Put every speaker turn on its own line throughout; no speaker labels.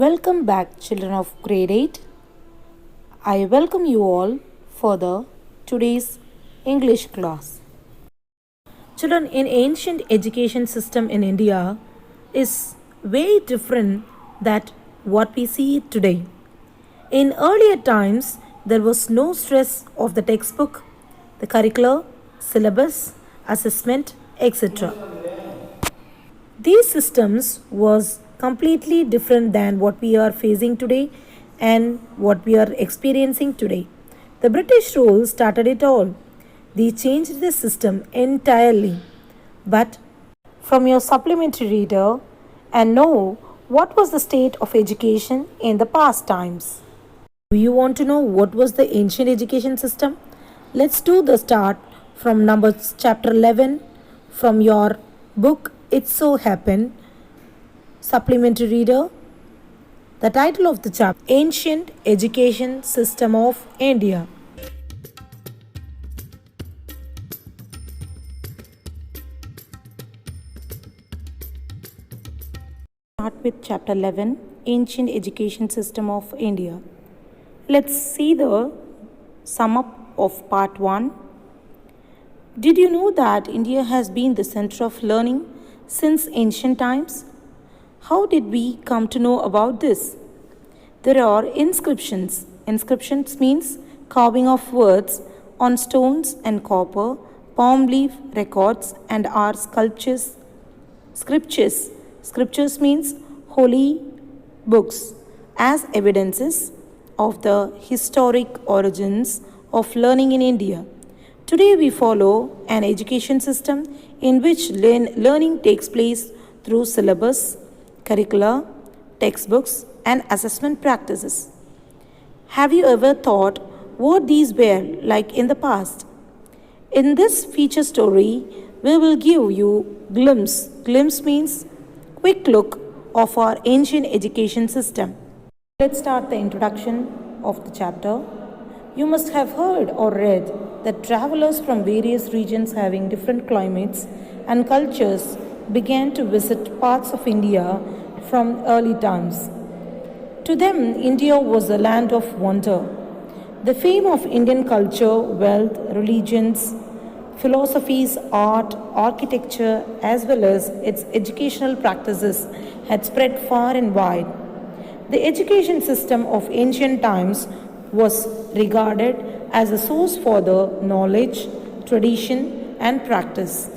Welcome back, children of grade 8. I welcome you all for the today's English class. Children, in ancient education system in India is very different that what we see today. In earlier times, there was no stress of the textbook, the curricular, syllabus, assessment, etc. These systems was completely different than what we are facing today and what we are experiencing today. The British rule started it all. They changed the system entirely. But from your supplementary reader and know what was the state of education in the past times. Do you want to know what was the ancient education system? Let's do the start from Numbers chapter 11 from your book It So Happened. Supplementary reader. The title of the chapter Ancient Education System of India. Start with chapter 11 Ancient Education System of India. Let's see the sum up of part 1. Did you know that India has been the center of learning since ancient times? How did we come to know about this? There are inscriptions. Inscriptions means carving of words on stones and copper, palm leaf records, and are sculptures. Scriptures. Scriptures means holy books as evidences of the historic origins of learning in India. Today we follow an education system in which learning takes place through syllabus, curricula, textbooks, and assessment practices. Have you ever thought what these were like in the past? In this feature story, we will give you glimpse. Glimpse means quick look of our ancient education system. Let's start the introduction of the chapter. You must have heard or read that travelers from various regions having different climates and cultures began to visit parts of India from early times. To them, India was a land of wonder. The fame of Indian culture, wealth, religions, philosophies, art, architecture, as well as its educational practices had spread far and wide. The education system of ancient times was regarded as a source for the knowledge, tradition, and practice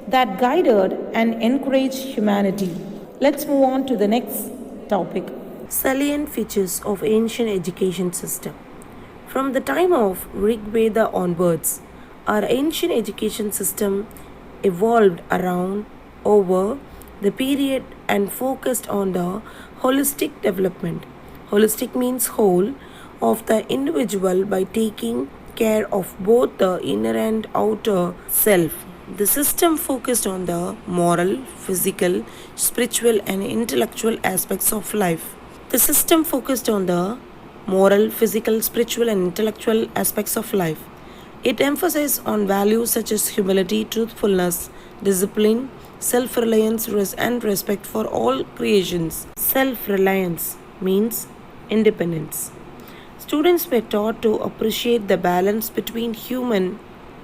that guided and encouraged humanity. Let's move on to the next topic. Salient features of ancient education system. From the time of Rig Veda onwards, our ancient education system evolved around over the period and focused on the holistic development. Holistic means whole of the individual by taking care of both the inner and outer self. The system focused on the moral, physical, spiritual, and intellectual aspects of life. The system focused on the moral, physical, spiritual, and intellectual aspects of life. It emphasized on values such as humility, truthfulness, discipline, self-reliance, and respect for all creations. Self-reliance means independence. Students were taught to appreciate the balance between human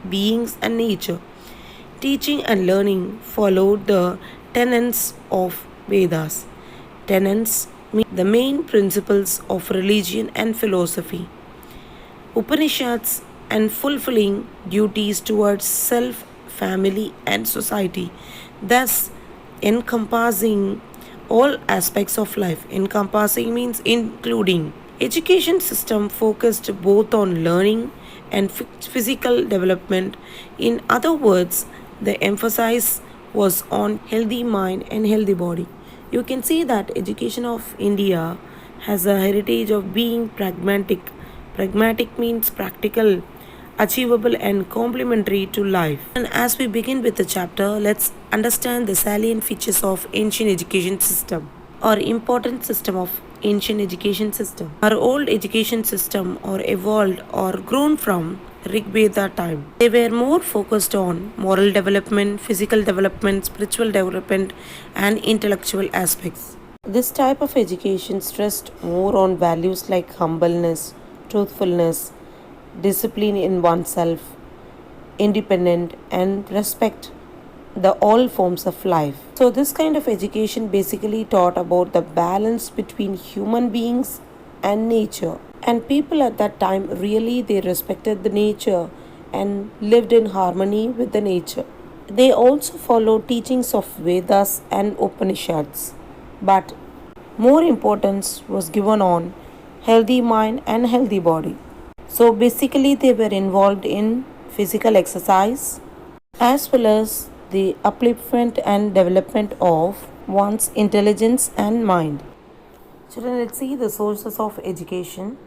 beings and nature. Teaching and learning followed the tenets of Vedas. Tenets mean the main principles of religion and philosophy. Upanishads and fulfilling duties towards self, family, and society, thus encompassing all aspects of life. Encompassing means including. Education system focused both on learning and physical development. In other words, the emphasis was on healthy mind and healthy body. You can see that education of India has a heritage of being pragmatic. Pragmatic means practical, achievable, and complementary to life. And as we begin with the chapter, let's understand the salient features of ancient education system or important system of ancient education system. Our old education system or evolved or grown from Rig Veda time. They were more focused on moral development, physical development, spiritual development, and intellectual aspects. This type of education stressed more on values like humbleness, truthfulness, discipline in oneself, independent, and respect the all forms of life. So this kind of education basically taught about the balance between human beings and nature. And people at that time really they respected the nature and lived in harmony with the nature. They also followed teachings of Vedas and Upanishads. But more importance was given on healthy mind and healthy body. So basically they were involved in physical exercise as well as the upliftment and development of one's intelligence and mind. Children, let's see the sources of education.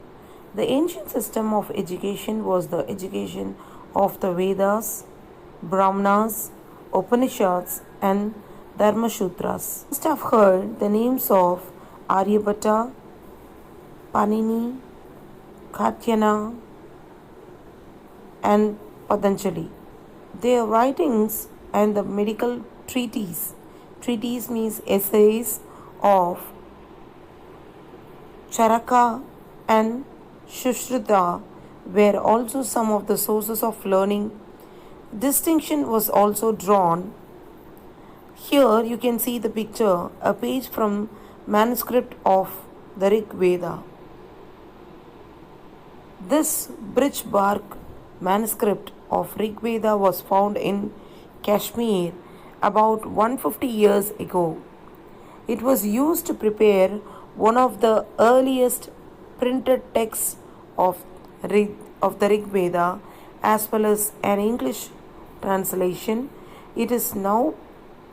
The ancient system of education was the education of the Vedas, Brahmanas, Upanishads, and Dharmasutras. You must have heard the names of ARYABHATTA, PANINI, Katyana, and Patanjali. Their writings and the medical treatise. Treatise means essays of CHARAKA and SHUSHRUTA were also some of the sources of learning. Distinction was also drawn. Here you can see the picture, a page from manuscript of the Rig Veda. This birch bark manuscript of Rig Veda was found in Kashmir about 150 years ago. It was used to prepare one of the earliest printed texts of the Rig Veda as well as an English translation. It is now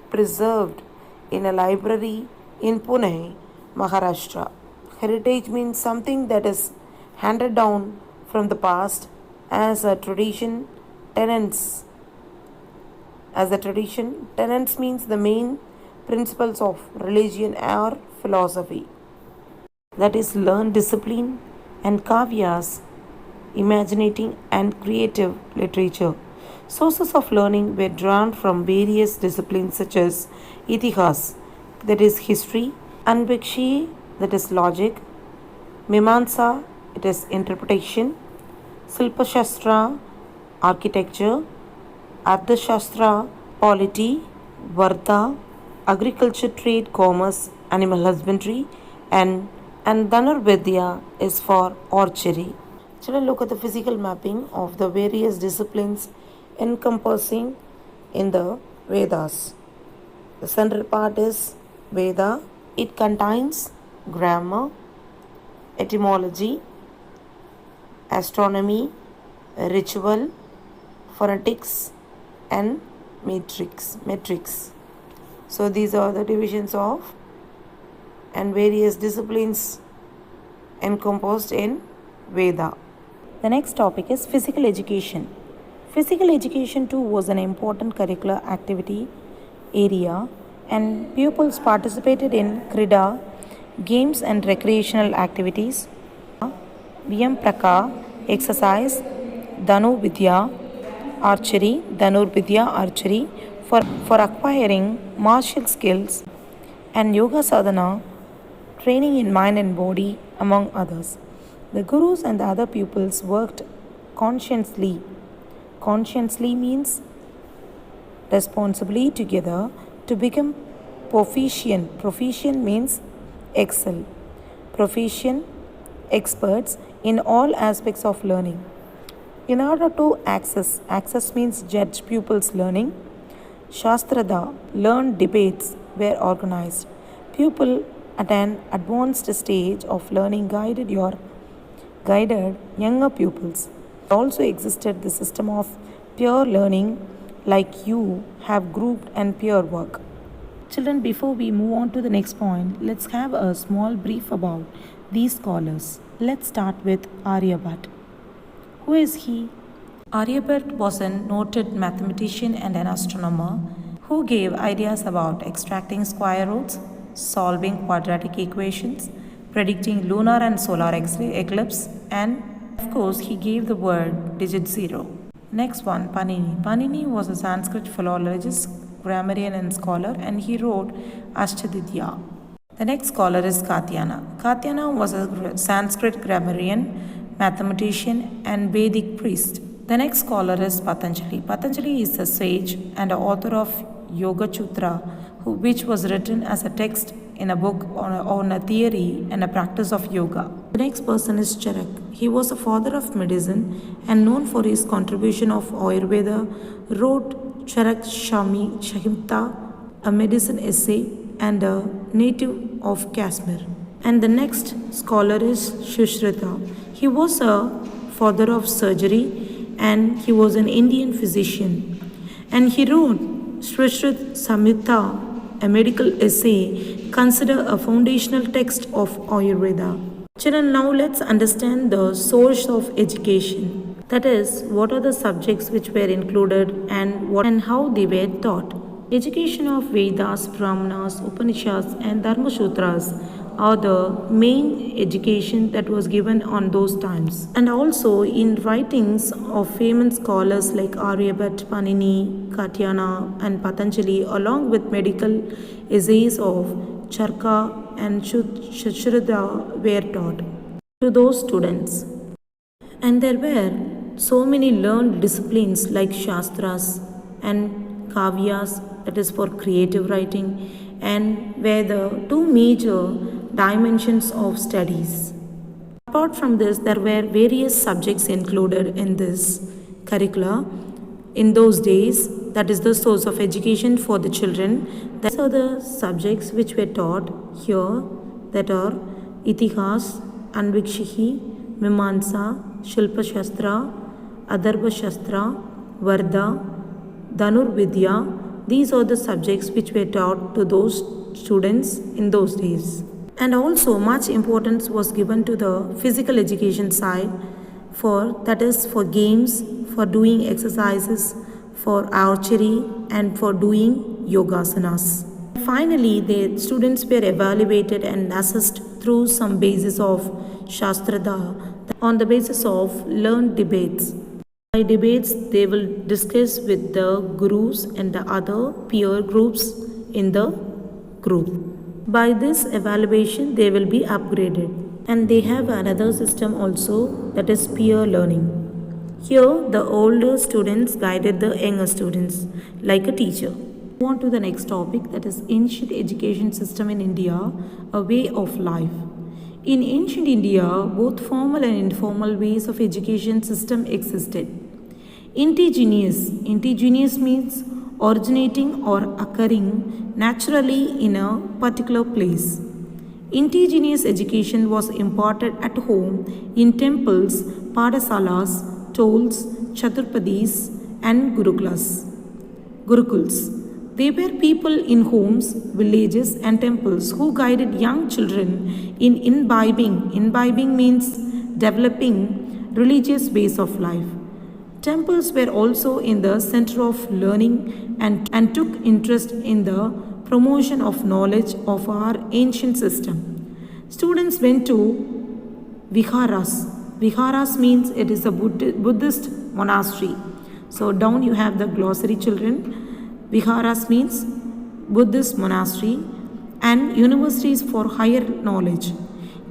preserved in a library in Pune, Maharashtra. Heritage means something that is handed down from the past as a tradition. Tenets means the main principles of religion or philosophy. That is learned discipline and kavyas, imaginating and creative literature. Sources of learning were drawn from various disciplines such as itihas, that is history, anvikshi, that is logic, mimansa, it is interpretation, silpashastra, architecture, ardhashastra, polity, varta, agriculture, trade, commerce, animal husbandry, and Dhanurvidya is for archery. Children, look at the physical mapping of the various disciplines encompassing in the Vedas. The central part is Veda. It contains grammar, etymology, astronomy, ritual, phonetics, and metrics. So these are the divisions of and various disciplines encompassed in Veda. The next topic is physical education. Physical education too was an important curricular activity area and pupils participated in krida, games and recreational activities, VM Praka, exercise, Dhanurvidya archery for acquiring martial skills and yoga sadhana, training in mind and body, among others. The gurus and the other pupils worked conscientiously. Conscientiously means responsibly together to become proficient. Proficient means excel. Proficient, experts in all aspects of learning. In order to access means judge pupils' learning. Shastrada, learned debates were organized. Pupil at an advanced stage of learning guided younger pupils. Also existed the system of peer learning like you have grouped and peer work. Children, before we move on to the next point, let's have a small brief about these scholars. Let's start with Aryabhatta. Who is he? Aryabhatta was a noted mathematician and an astronomer who gave ideas about extracting square roots, solving quadratic equations, predicting lunar and solar eclipse, and of course, he gave the word digit 0. Next one, Panini. Panini was a Sanskrit philologist, grammarian, and scholar, and he wrote Ashtadhyayi. The next scholar is Katyayana. Katyayana was a Sanskrit grammarian, mathematician, and Vedic priest. The next scholar is Patanjali. Patanjali is a sage and author of Yoga Sutra, which was written as a text in a book on a theory and a practice of yoga. The next person is Charaka. He was a father of medicine and known for his contribution of Ayurveda, wrote Shamhita, a medicine essay, and a native of Kashmir. And the next scholar is SHUSHRUTA. He was a father of surgery and he was an Indian physician. And he wrote SHUSHRUTA Samhita, a medical essay, considered a foundational text of Ayurveda. Children, now let's understand the source of education. That is, what are the subjects which were included and how they were taught. Education of Vedas, Brahmanas, Upanishads, and Dharma Sutras are the main education that was given on those times. And also in writings of famous scholars like ARYABHATTA, PANINI, Katyayana, and Patanjali, along with medical essays of CHARAKA and SHUSHRUTA were taught to those students. And there were so many learned disciplines like Shastras and Kavyas, that is for creative writing, and were the two major dimensions of studies. Apart from this, there were various subjects included in this curricula in those days. That is the source of education for the children. These are the subjects which were taught here, that are Itihas, Anvikshiki, Mimamsa, Shilpa Shastra, Adarva Shastra, Varda, Dhanur Vidya. These are the subjects which were taught to those students in those days. And also much importance was given to the physical education side, that is for games, for doing exercises, for archery, and for doing yogasanas. Finally, the students were evaluated and assessed through some basis of Shastrada on the basis of learned debates. By debates, they will discuss with the gurus and the other peer groups in the group. By this evaluation, they will be upgraded. And they have another system also, that is peer learning. Here, the older students guided the younger students like a teacher. Move on to the next topic, that is ancient education system in India, a way of life. In ancient India, both formal and informal ways of education system existed. Indigenous means originating or occurring naturally in a particular place. Indigenous education was imparted at home in temples, padasalas, tolls, chaturpadis, and gurukuls. They were people in homes, villages, and temples who guided young children in imbibing. Imbibing means developing religious ways of life. Temples were also in the center of learning and took interest in the promotion of knowledge of our ancient system. Students went to viharas. Viharas means it is a Buddhist monastery. So down you have the glossary, children. Viharas means Buddhist monastery, and universities for higher knowledge.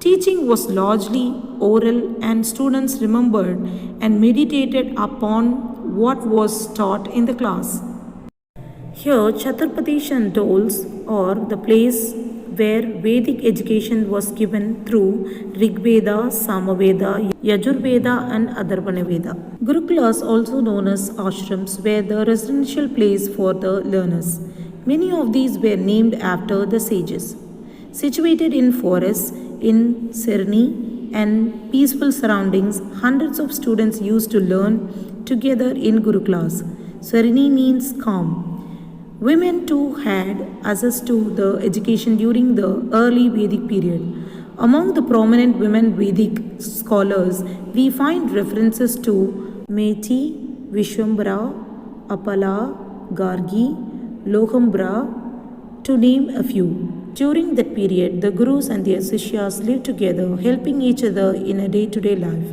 Teaching was largely oral, and students remembered and meditated upon what was taught in the class. Here, Chaturpadis and Dols are the place where Vedic education was given through Rigveda, Samaveda, Yajurveda, and Atharvana Veda. Gurukulas, also known as ashrams, were the residential place for the learners. Many of these were named after the sages. Situated in forests, in serene and peaceful surroundings, hundreds of students used to learn together in Gurukulas. Serene means calm. Women too had access to the education during the early Vedic period. Among the prominent women Vedic scholars, we find references to Meti, Vishwambara, Apala, Gargi, Lohambra, to name a few. During that period, the gurus and their sishyas lived together, helping each other in a day-to-day life.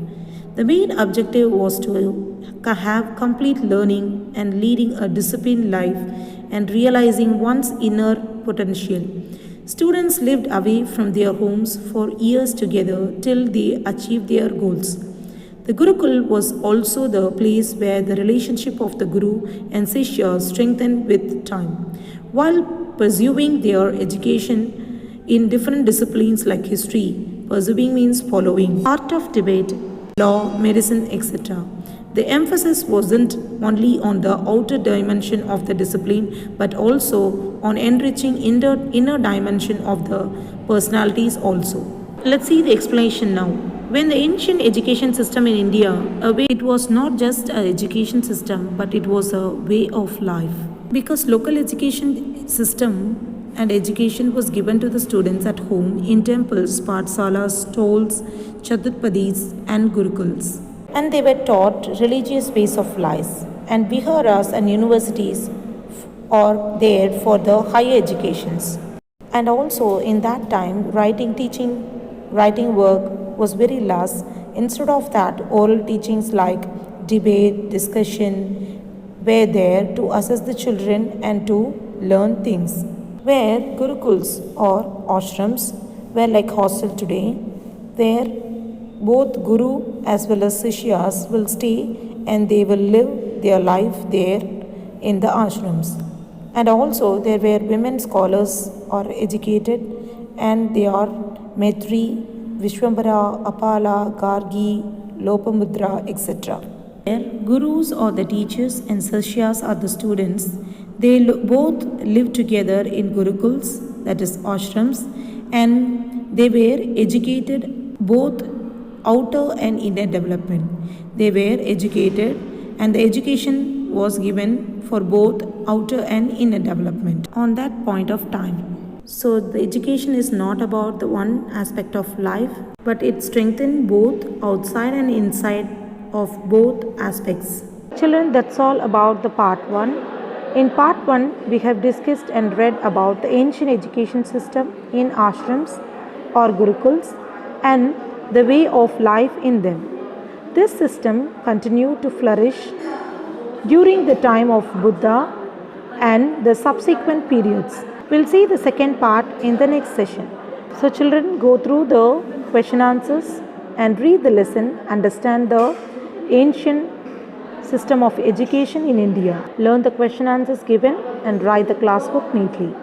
The main objective was to have complete learning and leading a disciplined life and realizing one's inner potential. Students lived away from their homes for years together till they achieved their goals. The Gurukul was also the place where the relationship of the Guru and Sishya strengthened with time. While pursuing their education in different disciplines like history, pursuing means following, art of debate, law, medicine, etc. The emphasis wasn't only on the outer dimension of the discipline but also on enriching inner dimension of the personalities also. Let's see the explanation now. When the ancient education system in India, it was not just an education system but it was a way of life. Because local education system and education was given to the students at home in temples, pathsalas, stalls, chaturpadis and gurukuls. And they were taught religious ways of life. And viharas and universities are there for the higher educations. And also in that time, writing work was very less. Instead of that, oral teachings like debate, discussion were there to assess the children and to learn things. Where gurukuls or ashrams were like hostel today, where both guru as well as sishyas will stay and they will live their life there in the ashrams. And also there were women scholars or educated and they are Maitri, Vishwambara, Apala, Gargi, Lopamudra, etc. Where gurus or the teachers and sishyas are the students, they both live together in gurukuls, that is ashrams, and they were educated both outer and inner development. They were educated and the education was given for both outer and inner development on that point of time. So the education is not about the one aspect of life but it strengthens both outside and inside of both aspects. Children, that's all about the part 1. In part 1, we have discussed and read about the ancient education system in ashrams or gurukuls and the way of life in them. This system continued to flourish during the time of Buddha and the subsequent periods. We'll see the second part in the next session. So children, go through the question answers and read the lesson, understand the ancient system of education in India. Learn the question answers given and write the classwork neatly.